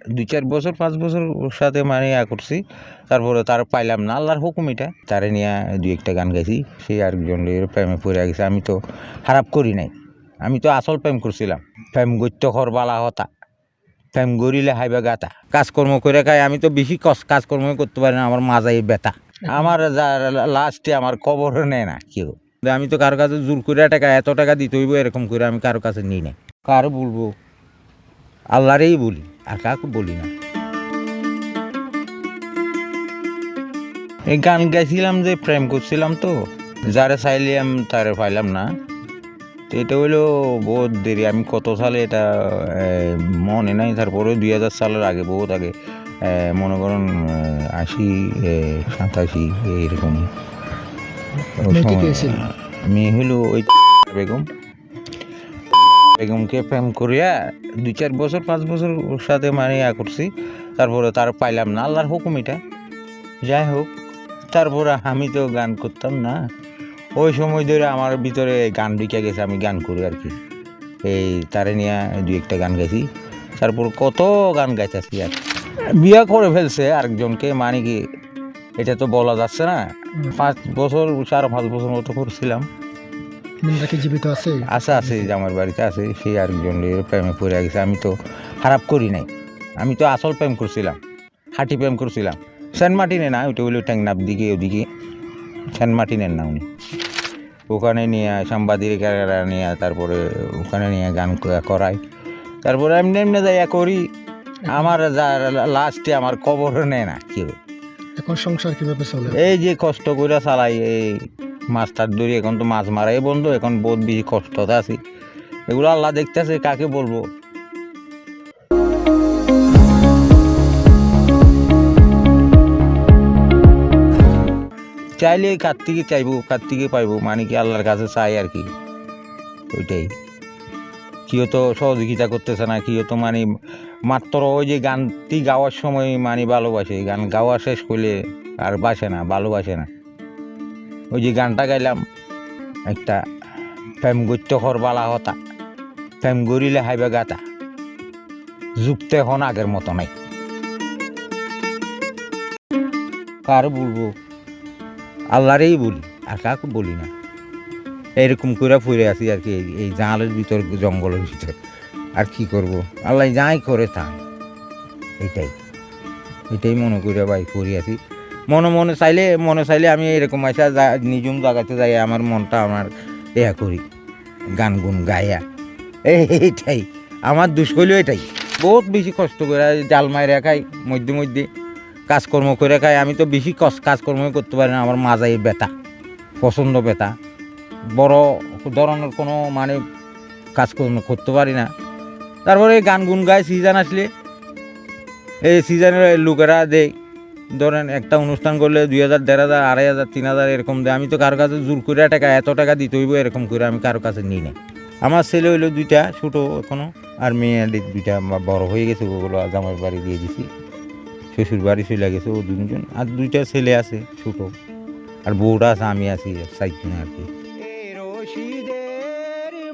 2-4 বছর 5 বছর ওর সাথে মানে করছি। তারপরে তার পাইলাম না, আল্লাহর হুকুম এটা। তারে নিয়ে 2-1টা গান গাইছি। সে আরেকজনের প্রেমে পড়ে গেছে। আমি তো খারাপ করি নাই, আমি তো আসল প্রেম করছিলাম। প্রেম গত্য খর বালা হতা, প্রেম গড়িলে হাইবা গাতা। কাজকর্ম করে খাই, আমি তো বেশি কাজকর্ম করতে পারি না, আমার মাজাই ব্যথা। আমার লাস্টে আমার কবর নেয় না কেউ। আমি তো কারো কাছে জোর করে এত টাকা দিতে হইব এরকম করে আমি কারো কাছে নিই না। কারো বলবো, আল্লাহরেই বলি, আর কাউকে বলি না। এই গান গাইছিলাম যে প্রেম করছিলাম, তো যারা চাইলাম তারে পাইলাম না। তো এটা হইলো বহুত দেরি, আমি কত সালে এটা মনে নাই। তারপরে 2000 সালের আগে, বহুত আগে, মনে করুন 80 87 এইরকম। মেয়ে হইলো ওই বেগম। বেগমকে প্রেম করিয়া 2-4 বছর 5 বছর ওর সাথে মানে করছি। তারপরে তার পাইলাম না, আল্লাহর হুকুম এটা। যাই হোক, তারপরে আমি তো গান করতাম না। ওই সময় ধরে আমার ভিতরে গান ঢুকে গেছে, আমি গান করি আর কি। এই তারে নিয়ে 2-1টা গান গাইছি। তারপর কত গান গাইতেছি। আর বিয়া করে ফেলছে আরেকজনকে, মানে কি এটা তো বলা যাচ্ছে না। 5 বছর 4-5 বছর মতো করছিলাম। জীবিত আছে? আছে, আমার বাড়িতে আছে। সেই আরেকজনের প্রেমে পড়ে গেছে। আমি তো খারাপ করি নাই, আমি তো আসল প্রেম করছিলাম, হাঁটি প্রেম করছিলাম। সেন্ট মার্টিনে না, ওইটা হইলো টেংনার দিকে, ওদিকে সেন্ট মার্টিনের না উনি। ওখানে নিয়ে সাংবাদিকেরা নিয়ে, তারপরে ওখানে নিয়ে গান করাই। তারপরে এমনি এমনি যাইয়া করি। আমার লাস্টে আমার কবর নেয় না কেউ। এখন সংসার কিভাবে চলে? এই যে কষ্ট করে চালাই, এই মাছ টাছ ধরি। এখন তো মাছ মারাই বন্ধ, এখন বহুত বেশি কষ্টতে আছি। এগুলো আল্লাহ দেখতেছে, কাকে বলবো। চাইলে কার্তিকে চাইবো, কার্তিকে পাইবো, মানে কি আল্লাহর কাছে চাই আর কি। ওইটাই। কেউ তো সহযোগিতা করতেছে না, কেউ তো মানে মাত্র ওই যে গানটি গাওয়ার সময় মানে ভালোবাসে, গান গাওয়া শেষ করলে আর বাসে না, ভালোবাসে না। ওই যে গানটা গাইলাম একটা, প্রেম গত্য খর বালা হতা, প্রেম গড়িলে হাইবা গাতা। যুগতে এখন আগের মতো নাই। কার বলবো, আল্লাহরেই বলি, আর কাউকে বলি না। এরকম করে ফুরে আছি আর কি, এই জালের ভিতর, জঙ্গলের ভিতর। আর কি করব, আল্লাহ যাই করে তা। এটাই মনে করে ভাই করি আছি। মনে চাইলে আমি এরকম আসা নিজম জায়গাতে যাই, আমার মনটা আমার করি, গান গুন গাইয়া। এইটাই আমার দুষ্কর্য। এটাই বহুত বেশি কষ্ট করে জাল মাইরা খাই, মধ্যে কাজকর্ম করে খাই। আমি তো বেশি কাজকর্ম করতে পারি না, আমার মাজাই ব্যথা, পছন্দ ব্যথা। বড় ধরনের কোনো মানে কাজকর্ম করতে পারি না। তারপরে গান গুন গাই সিজন আসলে, এই সিজনের লোকেরা দেয়। ধরেন একটা অনুষ্ঠান করলে 2000, 1500, 2500, 3000 এরকম দেয়। আমি তো কারো কাছে জোর করে এত টাকা দিতে হইব এরকম করে আমি কারো কাছে নিই না। আমার ছেলে হইলো 2টা, ছোটো এখনো। আর মেয়ে 2টা বড় হয়ে গেছে, ওগুলো জামাই বাড়ি দিয়ে দিছি। শ্বশুর বাড়ি চলে গেছে ও 2জন। আর 2টা ছেলে আছে ছোটো, আর বউটা আছে, আমি আছি 4 জন আর কি।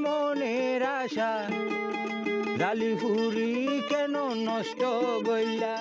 মনের আশা জালি ফুরি কেন নষ্ট গইলা।